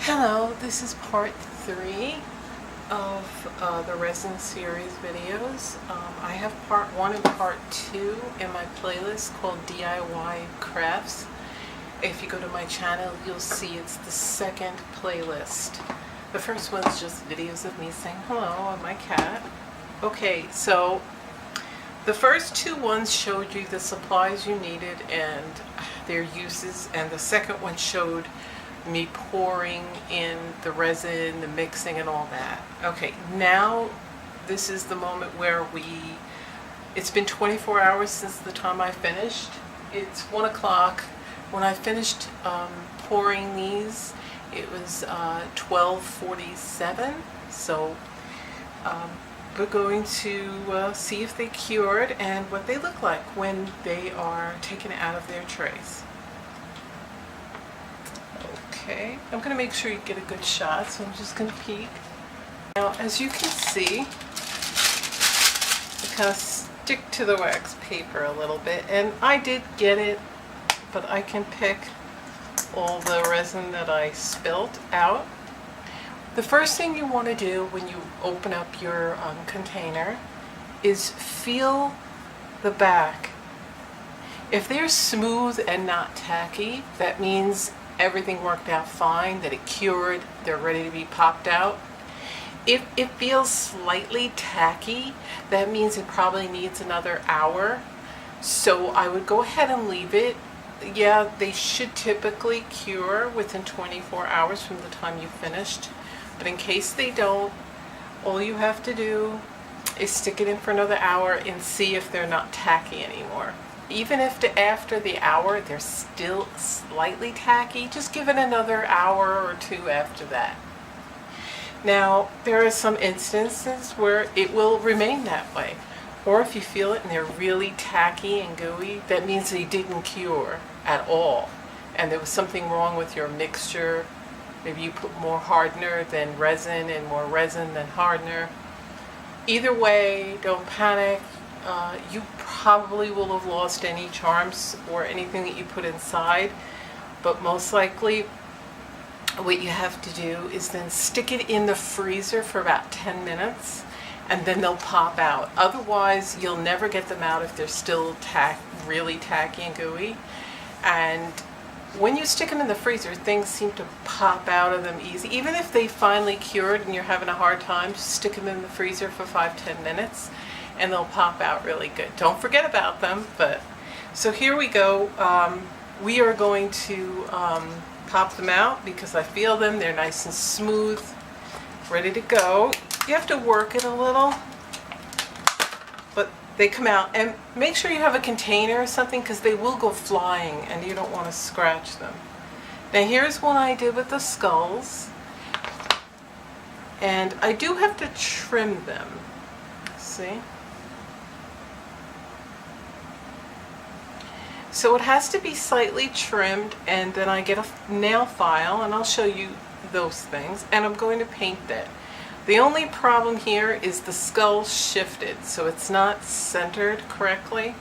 Hello, this is part 3 of the resin series videos. I have part 1 and part 2 in my playlist called DIY Crafts. If you go to my channel, you'll see it's the second playlist. The first one's just videos of me saying hello and my cat. Okay, so the first two ones showed you the supplies you needed and their uses, and the second one showed me pouring in the resin, the mixing and all that. Okay, now this is the moment where it's been 24 hours since the time I finished. It's 1 o'clock. When I finished pouring these, it was 12:47. So we're going to see if they cured and what they look like when they are taken out of their trays. Okay, I'm going to make sure you get a good shot, so I'm just going to peek. Now, as you can see, I kind of stick to the wax paper a little bit, and I did get it, but I can pick all the resin that I spilled out. The first thing you want to do when you open up your container is feel the back. If they're smooth and not tacky, that means everything worked out fine, that it cured, they're ready to be popped out. If it feels slightly tacky, that means it probably needs another hour. So I would go ahead and leave it. Yeah, they should typically cure within 24 hours from the time you finished. But in case they don't, all you have to do is stick it in for another hour and see if they're not tacky anymore. Even if after the hour they're still slightly tacky, just give it another hour or two after that. Now, there are some instances where it will remain that way. Or if you feel it and they're really tacky and gooey, that means they didn't cure at all. And there was something wrong with your mixture. Maybe you put more hardener than resin and more resin than hardener. Either way, don't panic. You probably will have lost any charms or anything that you put inside, but most likely what you have to do is then stick it in the freezer for about 10 minutes and then they'll pop out. Otherwise, you'll never get them out if they're still really tacky and gooey. And when you stick them in the freezer, things seem to pop out of them easy. Even if they finally cured and you're having a hard time, just stick them in the freezer for 5-10 minutes and they'll pop out really good. Don't forget about them. So here we go. We are going to pop them out because I feel them. They're nice and smooth, ready to go. You have to work it a little, but they come out. And make sure you have a container or something because they will go flying and you don't want to scratch them. Now here's one I did with the skulls. And I do have to trim them. See? So it has to be slightly trimmed, and then I get a nail file and I'll show you those things, and I'm going to paint that. The only problem here is the skull shifted, so it's not centered correctly.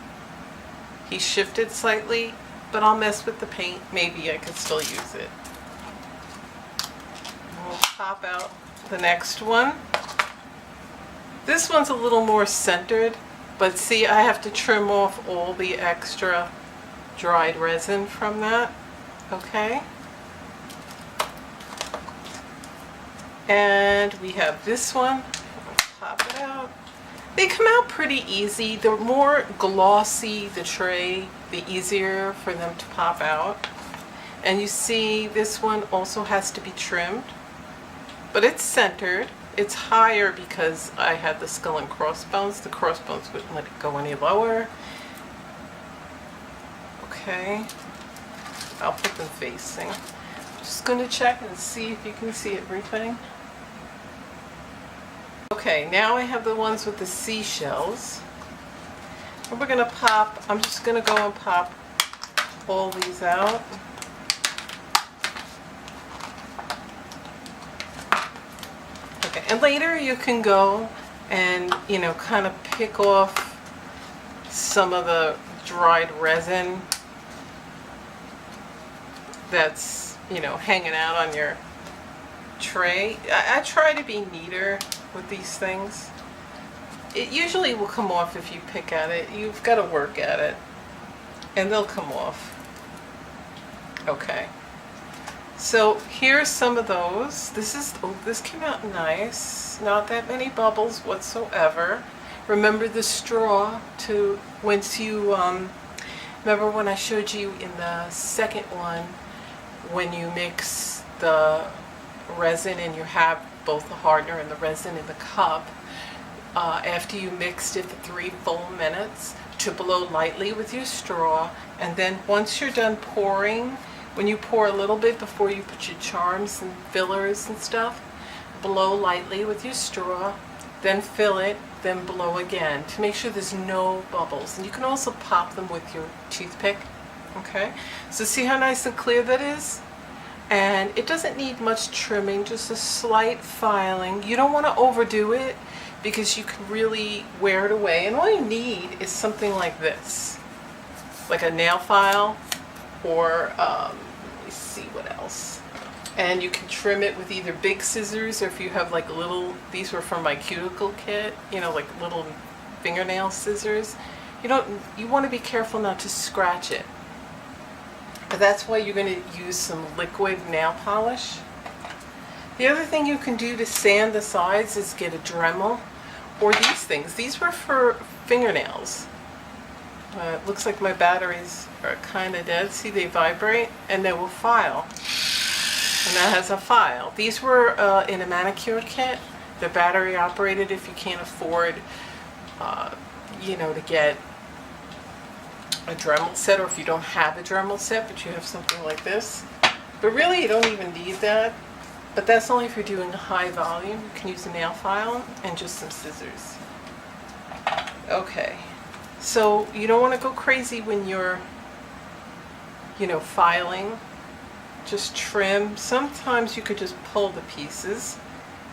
He shifted slightly, but I'll mess with the paint. Maybe I could still use it. We'll pop out the next one. This one's a little more centered, but see, I have to trim off all the extra dried resin from that. Okay. And we have this one. Pop it out. They come out pretty easy. The more glossy the tray, the easier for them to pop out. And you see this one also has to be trimmed, but it's centered. It's higher because I had the skull and crossbones. The crossbones wouldn't let it go any lower. Okay, I'll put them facing. Just going to check and see if you can see everything. Okay, now I have the ones with the seashells. And we're going to pop, I'm just going to go and pop all these out. Okay, and later you can go and, kind of pick off some of the dried resin that's, hanging out on your tray. I try to be neater with these things. It usually will come off if you pick at it. You've got to work at it, and they'll come off. Okay. So here's some of those. This came out nice. Not that many bubbles whatsoever. Remember the straw to, once you, remember when I showed you in the second one, when you mix the resin and you have both the hardener and the resin in the cup, after you mixed it for 3 full minutes, to blow lightly with your straw, and then once you're done pouring, when you pour a little bit before you put your charms and fillers and stuff, blow lightly with your straw, then fill it, then blow again to make sure there's no bubbles. And you can also pop them with your toothpick. Okay, so see how nice and clear that is? And it doesn't need much trimming, just a slight filing. You don't want to overdo it because you can really wear it away. And all you need is something like this, like a nail file, or let me see what else. And you can trim it with either big scissors, or if you have like little, these were from my cuticle kit, you know, like little fingernail scissors. You want to be careful not to scratch it. But that's why you're going to use some liquid nail polish. The other thing you can do to sand the sides is get a Dremel, or these things. These were for fingernails. It looks like my batteries are kind of dead. See, they vibrate and they will file. And that has a file. These were in a manicure kit. They're battery operated if you can't afford, to get a Dremel set, or if you don't have a Dremel set but you have something like this. But really you don't even need that. But that's only if you're doing a high volume. You can use a nail file and just some scissors. Okay. So you don't want to go crazy when you're, filing. Just trim. Sometimes you could just pull the pieces.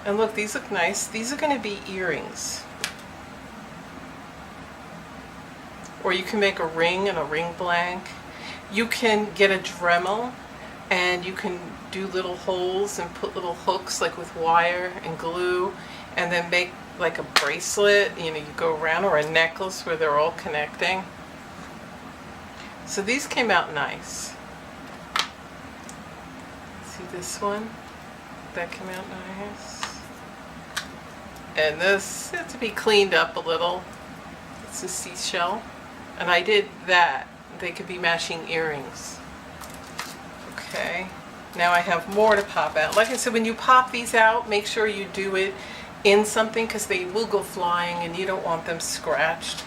And look, these look nice. These are going to be earrings. Or you can make a ring and a ring blank. You can get a Dremel and you can do little holes and put little hooks like with wire and glue, and then make like a bracelet, you go around, or a necklace where they're all connecting. So these came out nice. See this one? That came out nice. And this had to be cleaned up a little. It's a seashell. And I did that. They could be matching earrings. Okay. Now I have more to pop out. Like I said, when you pop these out, make sure you do it in something because they will go flying and you don't want them scratched.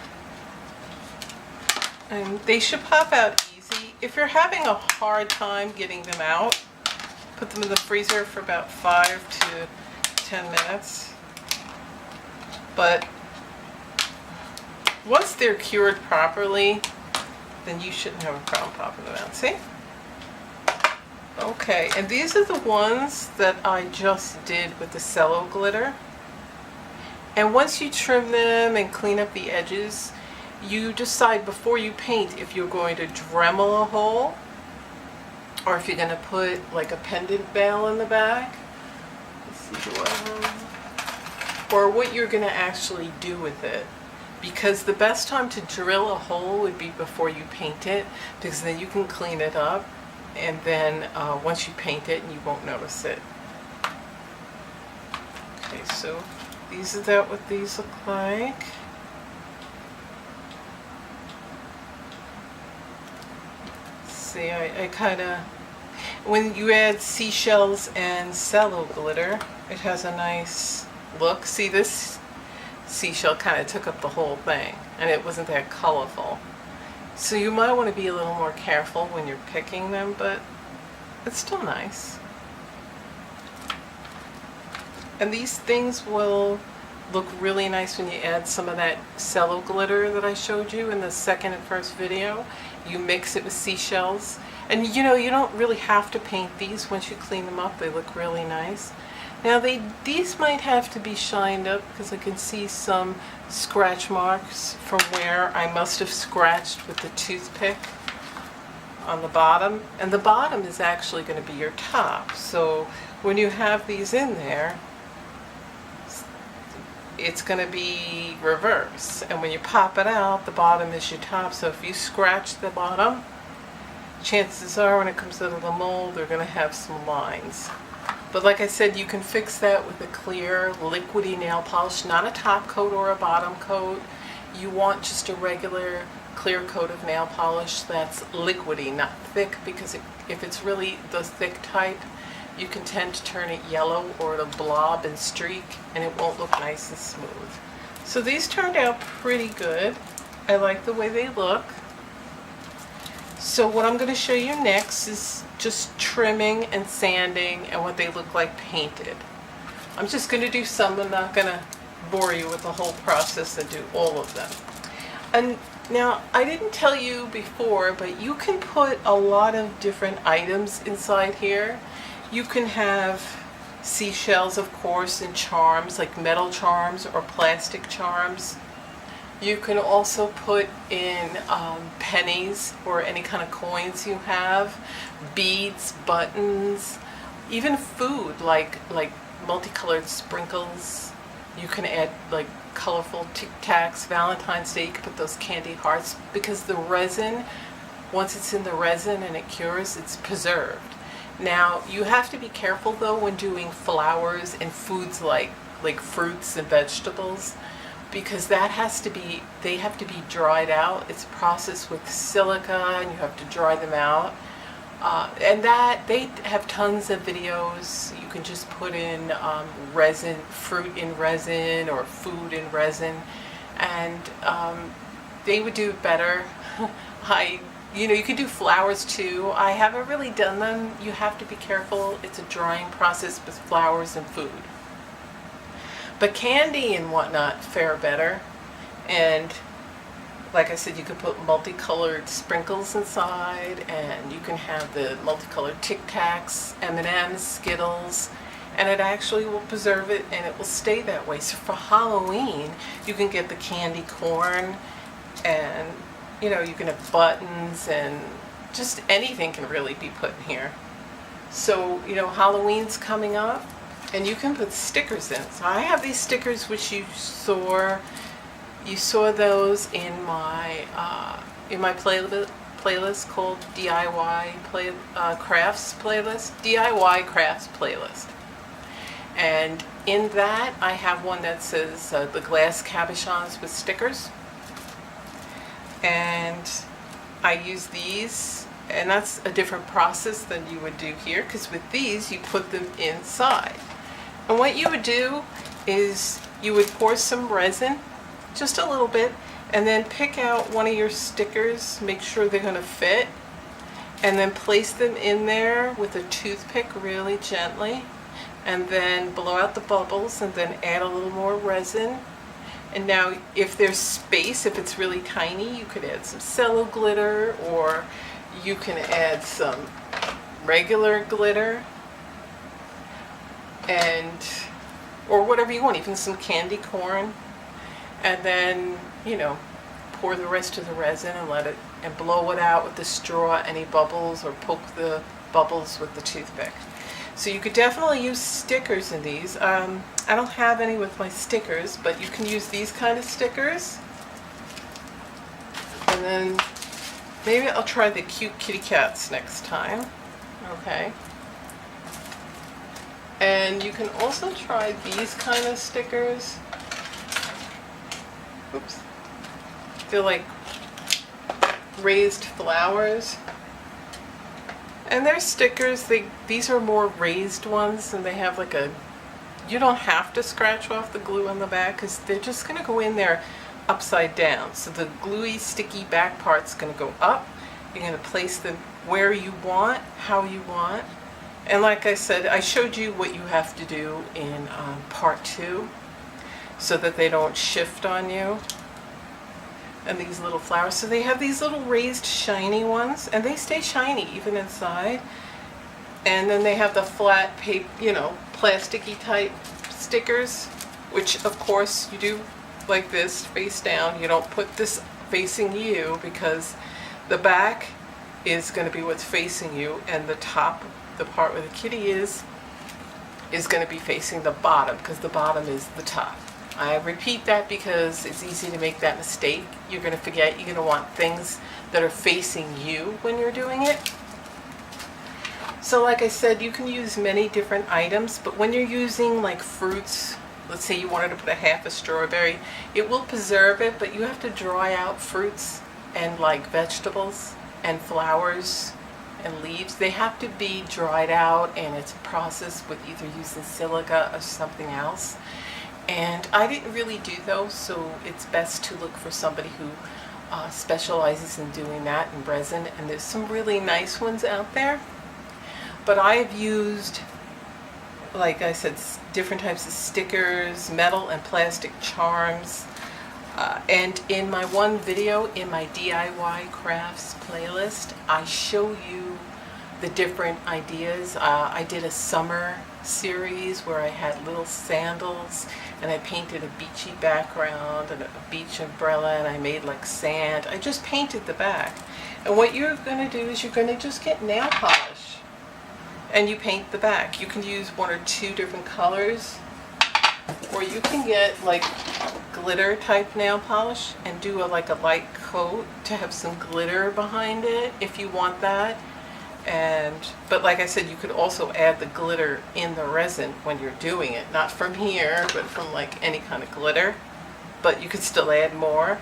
And they should pop out easy. If you're having a hard time getting them out, put them in the freezer for about 5 to 10 minutes. But once they're cured properly, then you shouldn't have a problem popping them out. See? Okay, and these are the ones that I just did with the cello glitter. And once you trim them and clean up the edges, you decide before you paint if you're going to Dremel a hole or if you're going to put like a pendant veil in the back. Let's see, or what you're going to actually do with it. Because the best time to drill a hole would be before you paint it, because then you can clean it up, and then once you paint it, you won't notice it. Okay, so these are what these look like. See, I kind of, when you add seashells and cello glitter, it has a nice look. See, this seashell kind of took up the whole thing, and it wasn't that colorful. So you might want to be a little more careful when you're picking them, but it's still nice. And these things will look really nice when you add some of that cello glitter that I showed you in the second and first video. You mix it with seashells. And you don't really have to paint these. Once you clean them up, they look really nice. Now these might have to be shined up because I can see some scratch marks from where I must have scratched with the toothpick on the bottom. And the bottom is actually going to be your top. So when you have these in there, it's going to be reverse. And when you pop it out, the bottom is your top. So if you scratch the bottom, chances are when it comes out of the mold, they're going to have some lines. But like I said, you can fix that with a clear, liquidy nail polish, not a top coat or a bottom coat. You want just a regular clear coat of nail polish that's liquidy, not thick, because if it's really the thick type, you can tend to turn it yellow or it'll blob and streak and it won't look nice and smooth. So these turned out pretty good. I like the way they look. So what I'm going to show you next is just trimming and sanding and what they look like painted. I'm just going to do some. I'm not going to bore you with the whole process and do all of them. And now, I didn't tell you before, but you can put a lot of different items inside here. You can have seashells, of course, and charms, like metal charms or plastic charms. You can also put in pennies or any kind of coins you have, beads, buttons, even food like multicolored sprinkles. You can add like colorful Tic Tacs. Valentine's Day, you can put those candy hearts, because the resin, once it's in the resin and it cures, it's preserved. Now, you have to be careful though when doing flowers and foods like fruits and vegetables, because that has to be, they have to be dried out. It's processed with silica and you have to dry them out. And that, they have tons of videos. You can just put in resin, fruit in resin or food in resin, and they would do better. You can do flowers too. I haven't really done them. You have to be careful. It's a drying process with flowers and food. But candy and whatnot fare better. And like I said, you could put multicolored sprinkles inside, and you can have the multicolored Tic Tacs, M&Ms, Skittles, and it actually will preserve it and it will stay that way. So for Halloween, you can get the candy corn, and you can have buttons, and just anything can really be put in here. So, Halloween's coming up, and you can put stickers in. So I have these stickers which you saw those in my playlist called DIY Crafts playlist, DIY Crafts playlist. And in that, I have one that says the glass cabochons with stickers. And I use these, and that's a different process than you would do here, because with these, you put them inside. And what you would do is you would pour some resin, just a little bit, and then pick out one of your stickers, make sure they're going to fit, and then place them in there with a toothpick really gently, and then blow out the bubbles, and then add a little more resin. And now if there's space, if it's really tiny, you could add some cello glitter, or you can add some regular glitter, or whatever you want, even some candy corn. And then, pour the rest of the resin and let it, and blow it out with the straw, any bubbles, or poke the bubbles with the toothpick. So you could definitely use stickers in these. I don't have any with my stickers, but you can use these kind of stickers. And then maybe I'll try the cute kitty cats next time. Okay. And you can also try these kind of stickers. Oops. They're like raised flowers. And they're stickers. These are more raised ones, and they have like you don't have to scratch off the glue on the back, because they're just going to go in there upside down. So the gluey, sticky back part's going to go up. You're going to place them where you want, how you want. And like I said, I showed you what you have to do in part 2, so that they don't shift on you. And these little flowers, so they have these little raised shiny ones, and they stay shiny even inside. And then they have the flat paper, plasticky type stickers, which of course you do like this, face down. You don't put this facing you, because the back is going to be what's facing you, and the top, the part where the kitty is is going to be facing the bottom because the bottom is the top. I repeat that because it's easy to make that mistake. You're going to forget. You're going to want things that are facing you when you're doing it. So like I said, you can use many different items, but when you're using like fruits, let's say you wanted to put a half a strawberry, it will preserve it, but you have to dry out fruits and like vegetables and flowers and leaves. They have to be dried out, and it's a process with either using silica or something else. And I didn't really do those, so it's best to look for somebody who specializes in doing that in resin, and there's some really nice ones out there. But I've used, like I said, different types of stickers, metal and plastic charms. And in my one video, in my DIY crafts playlist, I show you the different ideas. I did a summer series where I had little sandals, and I painted a beachy background and a beach umbrella, and I made like sand. I just painted the back. And what you're going to do is you're going to just get nail polish, and you paint the back. You can use one or two different colors, or you can get like glitter type nail polish and do like a light coat to have some glitter behind it if you want that. But like I said, you could also add the glitter in the resin when you're doing it, not from here, but from like any kind of glitter. But you could still add more.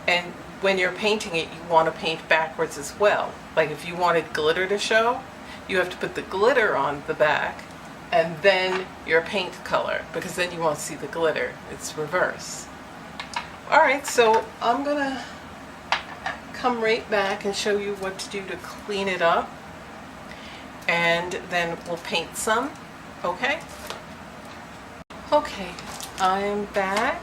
And when you're painting it, you want to paint backwards as well. Like if you wanted glitter to show, you have to put the glitter on the back and then your paint color, because then you won't see the glitter. It's reverse. Alright, so I'm gonna come right back and show you what to do to clean it up, and then we'll paint some. Okay? Okay, I'm back,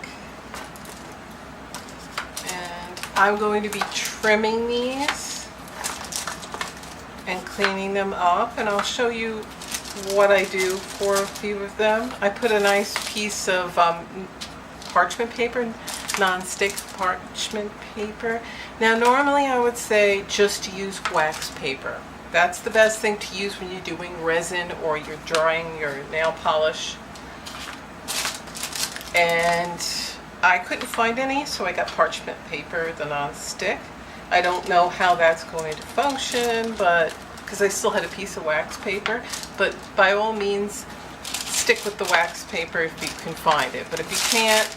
and I'm going to be trimming these and cleaning them up, and I'll show you what I do for a few of them. I put a nice piece of parchment paper, non-stick parchment paper. Now normally I would say just to use wax paper. That's the best thing to use when you're doing resin or you're drying your nail polish. And I couldn't find any, so I got parchment paper, the non-stick. I don't know how that's going to function, but because I still had a piece of wax paper, but by all means stick with the wax paper if you can find it. But if you can't,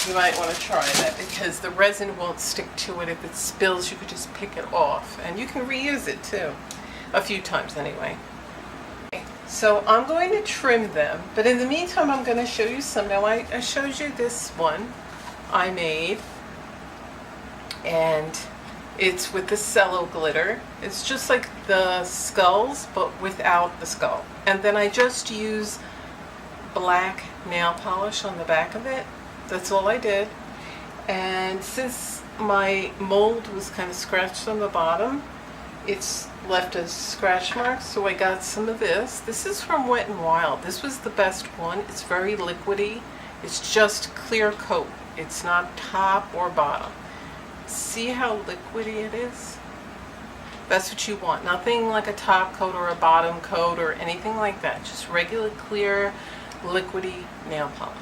you might want to try that, because the resin won't stick to it. If it spills, you could just pick it off, and you can reuse it too, a few times anyway. So I'm going to trim them, but in the meantime I'm going to show you some. Now I showed you this one I made, and it's with the cello glitter. It's just like the skulls, but without the skull. And then I just use black nail polish on the back of it. That's all I did. And since my mold was kind of scratched on the bottom, it's left a scratch mark, so I got some of this. This is from Wet n Wild. This was the best one. It's very liquidy. It's just clear coat. It's not top or bottom. See how liquidy it is? That's what you want. Nothing like a top coat or a bottom coat or anything like that. Just regular clear liquidy nail polish.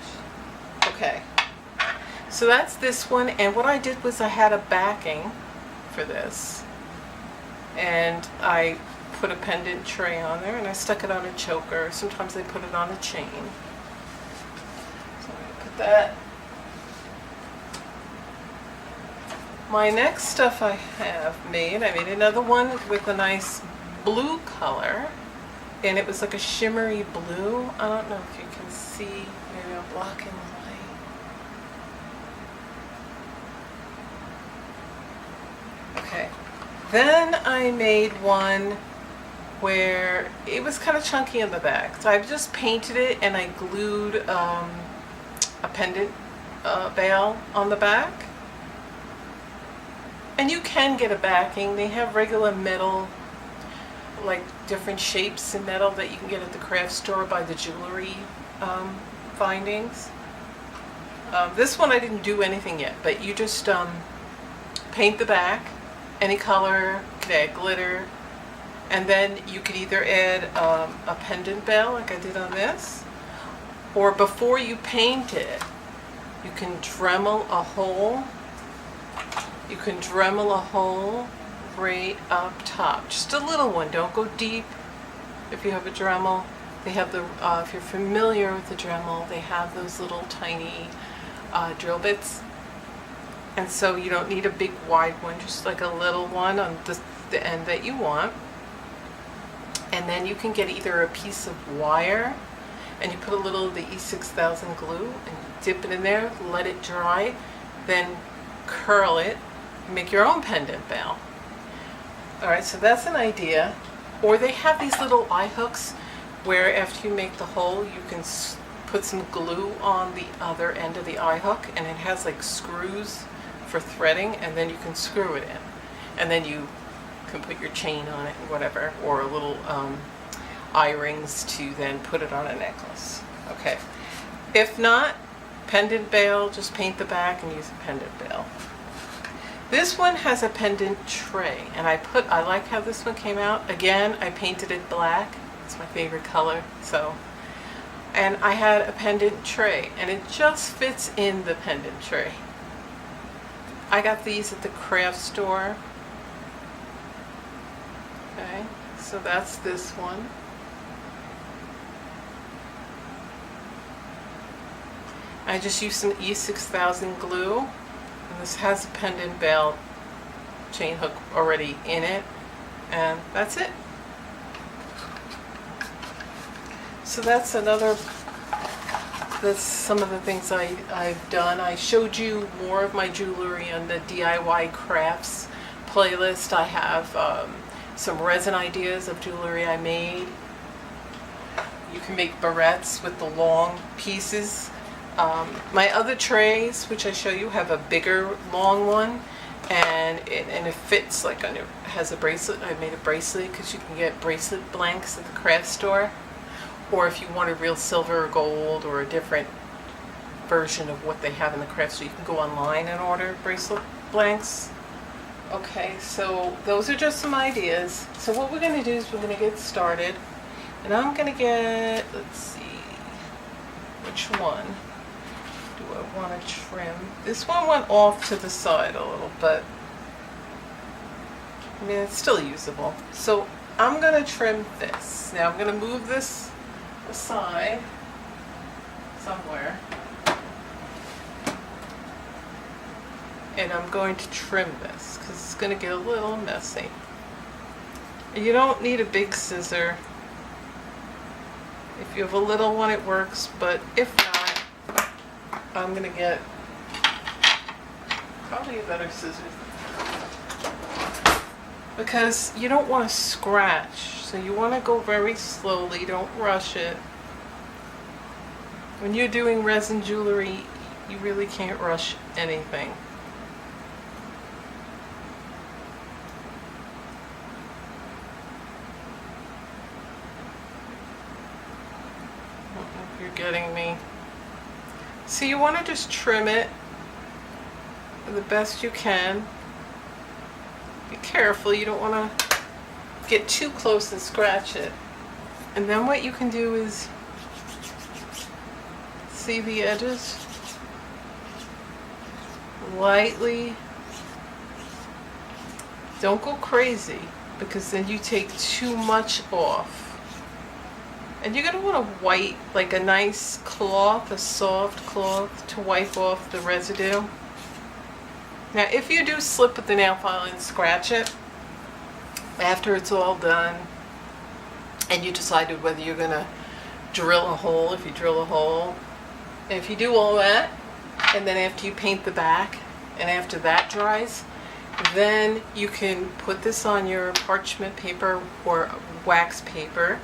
Okay, so that's this one, and what I did was I had a backing for this, and I put a pendant tray on there, and I stuck it on a choker. Sometimes I put it on a chain. So I'm going to put that. My next stuff I made another one with a nice blue color, and it was like a shimmery blue. I don't know if you can see, maybe I'm blocking the light. Okay, then I made one where it was kind of chunky in the back, so I just painted it and I glued a pendant bail on the back. And you can get a backing. They have regular metal, like different shapes in metal that you can get at the craft store by the jewelry findings. This one I didn't do anything yet, but you just paint the back any color, you could add glitter, And then you could either add a pendant bell like I did on this, or before you paint it, you can Dremel a hole. You can Dremel a hole right up top, just a little one. Don't go deep. If you have a Dremel, they have the. If you're familiar with the Dremel, they have those little tiny drill bits, and so you don't need a big wide one, just like a little one on the end that you want. And then you can get either a piece of wire, and you put a little of the E6000 glue and dip it in there, let it dry, then curl it, make your own pendant bell. Alright, so that's an idea. Or they have these little eye hooks where after you make the hole, you can put some glue on the other end of the eye hook, and it has like screws for threading, and then you can screw it in. And then you can put your chain on it and whatever, or a little eye rings to then put it on a necklace. Okay. If not, pendant bell, just paint the back and use a pendant bell. This one has a pendant tray, and I like how this one came out. Again, I painted it black. It's my favorite color, so. And I had a pendant tray, and it just fits in the pendant tray. I got these at the craft store. Okay, so that's this one. I just used some E6000 glue, and this has a pendant bell chain hook already in it, and that's it. So that's some of the things I've done. I showed you more of my jewelry on the DIY crafts playlist. I have some resin ideas of jewelry I made. You can make barrettes with the long pieces. My other trays, which I show you, have a bigger long one, and it fits like on has a bracelet. I made a bracelet because you can get bracelet blanks at the craft store, or if you want a real silver or gold or a different version of what they have in the craft store, you can go online and order bracelet blanks. Okay, so those are just some ideas. So what we're going to do is we're going to get started, and I'm going to get, let's see, which one do I want to trim? This one went off to the side a little, but I mean, it's still usable. So I'm going to trim this. Now I'm going to move this aside somewhere, and I'm going to trim this because it's going to get a little messy. You don't need a big scissor. If you have a little one, it works, but if not, I'm going to get probably a better scissors, because you don't want to scratch. So you want to go very slowly, don't rush it. When you're doing resin jewelry, you really can't rush anything. I don't know if you're getting me. So you want to just trim it the best you can. Be careful, you don't want to get too close and scratch it. And then what you can do is, see the edges? Lightly. Don't go crazy, because then you take too much off. And you're going to want to wipe, like a nice cloth, a soft cloth, to wipe off the residue. Now if you do slip with the nail file and scratch it, after it's all done, and you decided whether you're going to drill a hole, if you drill a hole, and if you do all that, and then after you paint the back, and after that dries, then you can put this on your parchment paper or wax paper,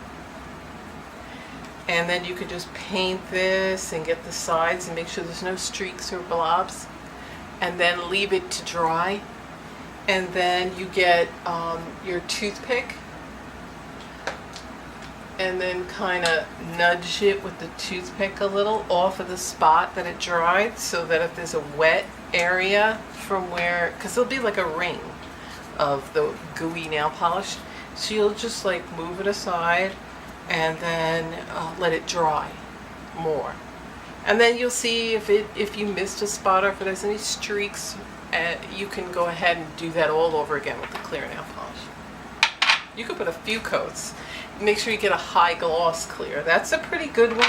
and then you could just paint this and get the sides and make sure there's no streaks or blobs, and then leave it to dry. And then you get your toothpick, and then kind of nudge it with the toothpick a little off of the spot that it dried, so that if there's a wet area from where, because there'll be like a ring of the gooey nail polish, So you'll just like move it aside and then let it dry more. And then you'll see if you missed a spot or if it has any streaks, you can go ahead and do that all over again with the clear nail polish. You could put a few coats. Make sure you get a high gloss clear. That's a pretty good one.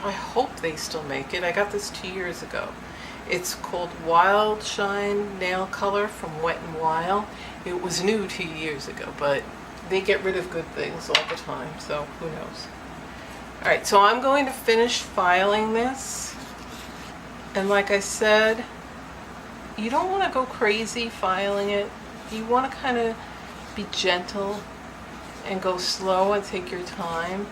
I hope they still make it. I got this 2 years ago. It's called Wild Shine Nail Color from Wet n Wild. It was new 2 years ago, but they get rid of good things all the time, so who knows. Alright, so I'm going to finish filing this. And like I said, you don't want to go crazy filing it. You want to kind of be gentle and go slow and take your time.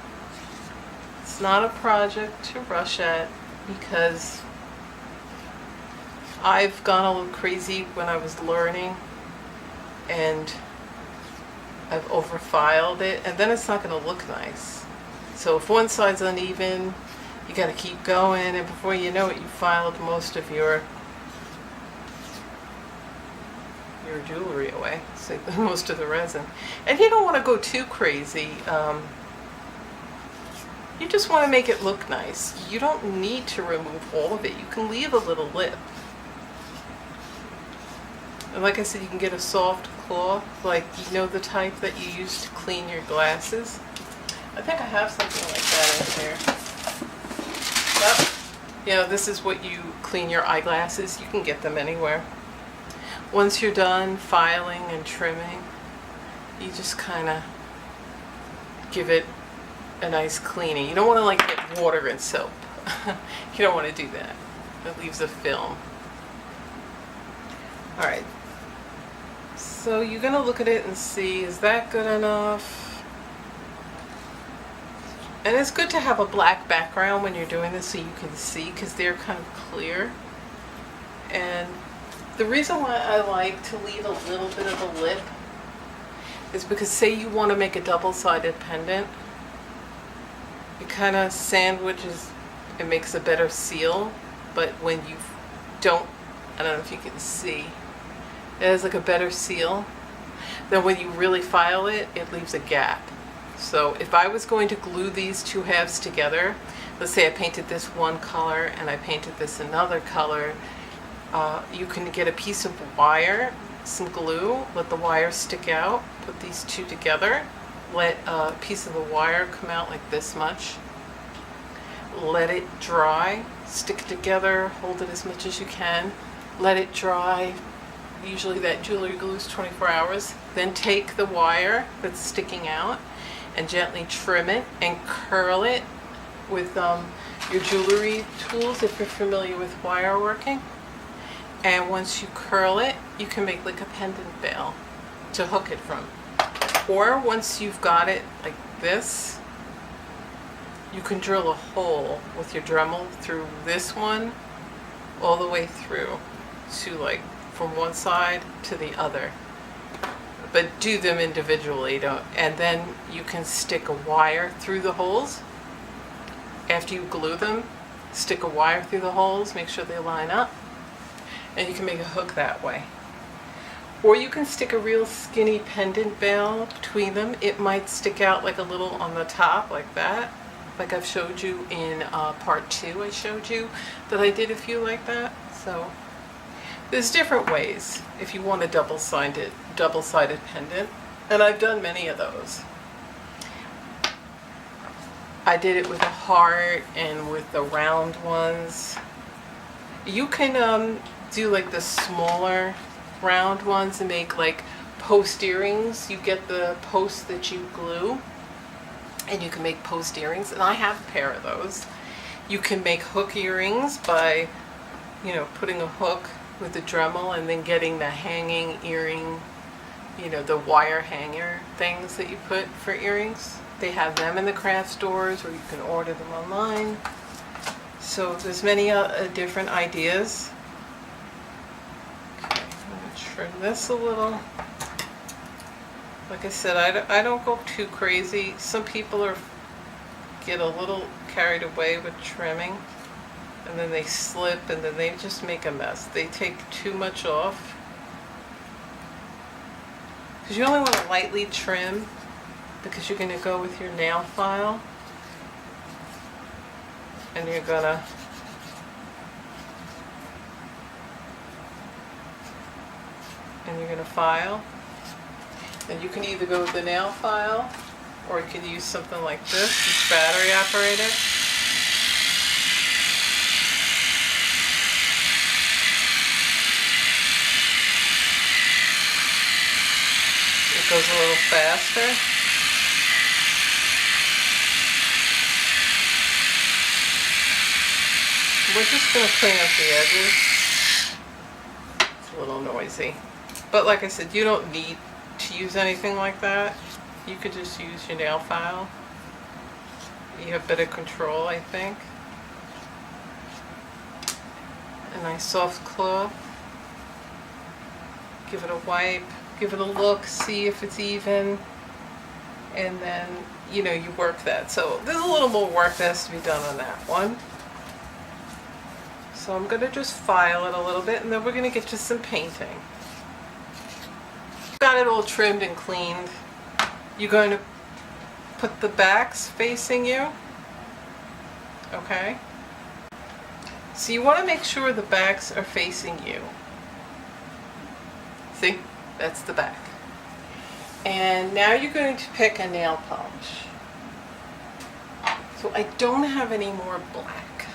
It's not a project to rush at, because I've gone a little crazy when I was learning and I've overfiled it, and then it's not going to look nice. So if one side's uneven, you got to keep going, and before you know it, you filed most of your jewelry away, so most of the resin. And you don't want to go too crazy. You just want to make it look nice. You don't need to remove all of it. You can leave a little lip. And like I said, you can get a soft cloth, like you know the type that you use to clean your glasses. I think I have something like that in here. Yep. You know, this is what you clean your eyeglasses. You can get them anywhere. Once you're done filing and trimming, you just kind of give it a nice cleaning. You don't want to like get water and soap. You don't want to do that. It leaves a film. Alright. So you're going to look at it and see, is that good enough? And it's good to have a black background when you're doing this so you can see, because they're kind of clear. And the reason why I like to leave a little bit of a lip is because, say you want to make a double-sided pendant, it kind of sandwiches, it makes a better seal, but when you don't, I don't know if you can see, it has like a better seal. Then when you really file it, it leaves a gap. So if I was going to glue these two halves together, let's say I painted this one color and I painted this another color, you can get a piece of wire, some glue, let the wire stick out, put these two together, let a piece of the wire come out like this much, let it dry, stick it together, hold it as much as you can, let it dry. Usually that jewelry glue is 24 hours. Then take the wire that's sticking out and gently trim it and curl it with your jewelry tools if you're familiar with wire working. And once you curl it, you can make like a pendant bail to hook it from. Or once you've got it like this, you can drill a hole with your Dremel through this one all the way through to like from one side to the other. But do them individually, don't. And then you can stick a wire through the holes. After you glue them, stick a wire through the holes, make sure they line up. And you can make a hook that way. Or you can stick a real skinny pendant bail between them. It might stick out like a little on the top like that. Like I've showed you in part 2, I showed you that I did a few like that. So there's different ways if you want a double-sided pendant. And I've done many of those. I did it with a heart and with the round ones. You can do like the smaller round ones and make like post earrings. You get the posts that you glue and you can make post earrings, and I have a pair of those. You can make hook earrings by, you know, putting a hook with the Dremel and then getting the hanging earring, you know, the wire hanger things that you put for earrings. They have them in the craft stores, or you can order them online. So there's many different ideas. Okay, I'm going to trim this a little. Like I said, I don't go too crazy. Some people get a little carried away with trimming, and then they slip, and then they just make a mess. They take too much off. Because you only want to lightly trim because you're going to go with your nail file and you're going to file. And you can either go with the nail file or you can use something like this. It's battery operated. It goes a little faster. We're just going to clean up the edges. It's a little noisy. But like I said, you don't need to use anything like that. You could just use your nail file. You have better control, I think. A nice soft cloth. Give it a wipe, give it a look, see if it's even, and then, you know, you work that. So there's a little more work that has to be done on that one. So I'm going to just file it a little bit, and then we're going to get to some painting. Got it all trimmed and cleaned. You're going to put the backs facing you. Okay? So you want to make sure the backs are facing you. See? That's the back. And now you're going to pick a nail polish. So I don't have any more black.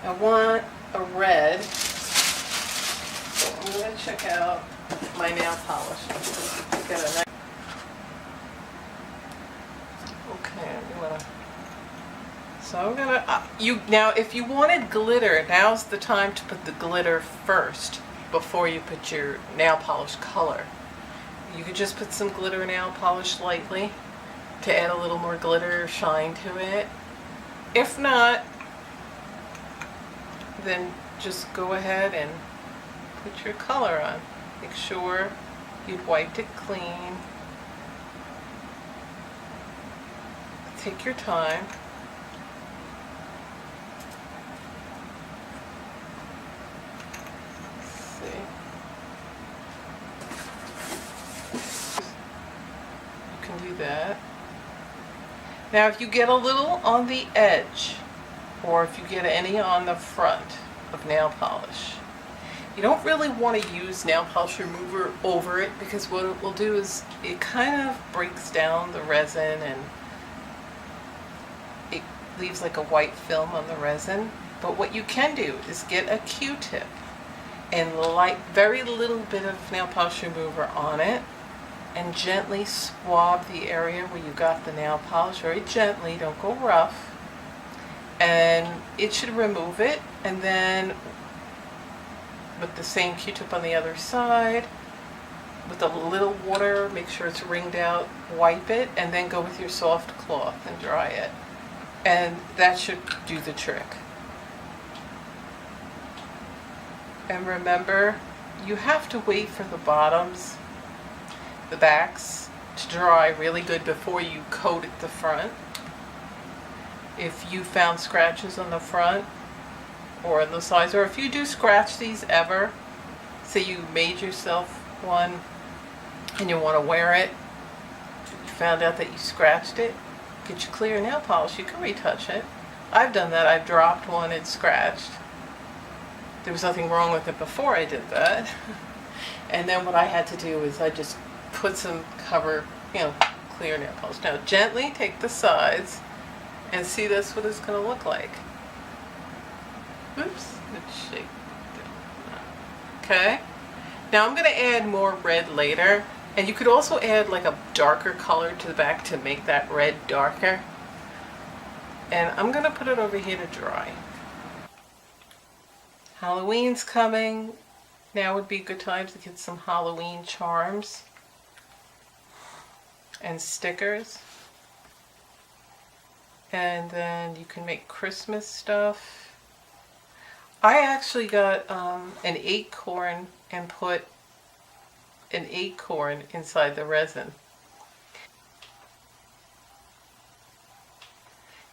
I want a red. So I'm going to check out my nail polish. Get a nice. Okay, so I'm gonna. Now, if you wanted glitter, now's the time to put the glitter first before you put your nail polish color. You could just put some glitter nail polish lightly to add a little more glitter or shine to it. If not, then just go ahead and put your color on. Make sure you've wiped it clean. Take your time. See. You can do that. Now if you get a little on the edge, or if you get any on the front of nail polish, you don't really want to use nail polish remover over it, because what it will do is it kind of breaks down the resin and it leaves like a white film on the resin. But what you can do is get a Q-tip and light very little bit of nail polish remover on it and gently swab the area where you got the nail polish, very gently, don't go rough, and it should remove it. And then with the same Q-tip on the other side, with a little water, make sure it's wringed out, wipe it, and then go with your soft cloth and dry it. And that should do the trick. And remember, you have to wait for the bottoms, the backs, to dry really good before you coat it the front. If you found scratches on the front or on the sides, or if you do scratch these ever, say you made yourself one and you want to wear it, you found out that you scratched it, get your clear nail polish, you can retouch it. I've done that. I've dropped one and scratched. There was nothing wrong with it before I did that. And then what I had to do is I just put some clear nail polish. Now gently take the sides and see that's what it's going to look like. Oops, it's shaped. Okay. Now I'm going to add more red later, and you could also add like a darker color to the back to make that red darker. And I'm going to put it over here to dry. Halloween's coming. Now would be a good time to get some Halloween charms and stickers. And then you can make Christmas stuff. I actually got an acorn and put an acorn inside the resin.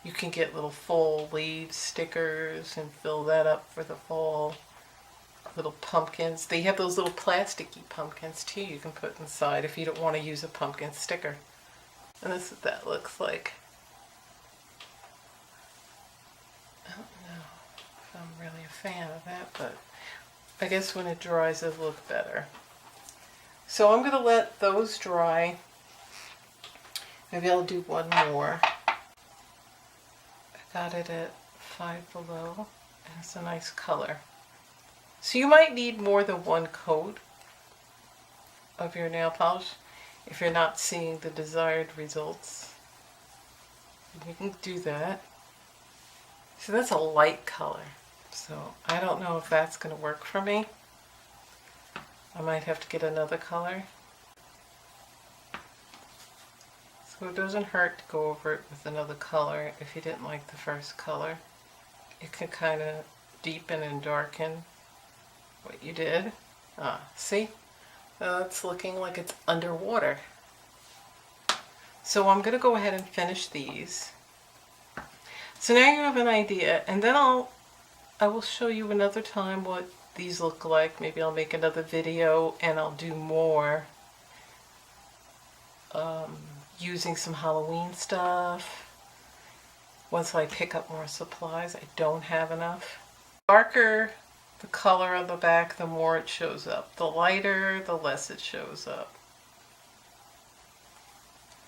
You can get little fall leaf stickers and fill that up for the fall. Little pumpkins. They have those little plasticky pumpkins too you can put inside if you don't want to use a pumpkin sticker. And this is what that looks like. I don't know if I'm really a fan of that, but I guess when it dries it'll look better. So I'm going to let those dry. Maybe I'll do one more. I got it at Five Below, and it's a nice color. So you might need more than one coat of your nail polish if you're not seeing the desired results. You can do that. So that's a light color. So I don't know if that's going to work for me. I might have to get another color. So it doesn't hurt to go over it with another color if you didn't like the first color. It can kind of deepen and darken what you did. See? It's looking like it's underwater. So I'm going to go ahead and finish these. So now you have an idea, and then I will show you another time what these look like. Maybe I'll make another video and I'll do more using some Halloween stuff once I pick up more supplies. I don't have enough. The darker the color on the back, the more it shows up. The lighter, the less it shows up.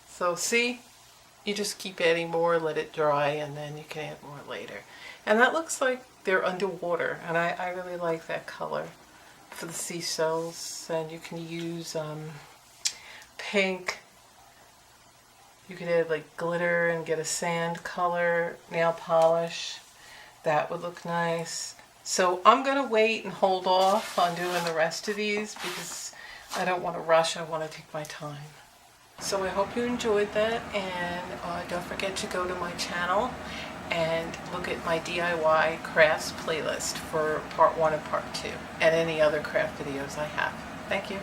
So see, you just keep adding more, let it dry, and then you can add more later. And that looks like they're underwater, and I really like that color for the seashells. And you can use pink. You could add like glitter and get a sand color nail polish. That would look nice. So I'm going to wait and hold off on doing the rest of these because I don't want to rush. I want to take my time. So I hope you enjoyed that, and don't forget to go to my channel and look at my DIY crafts playlist for part 1 and part 2 and any other craft videos I have. Thank you.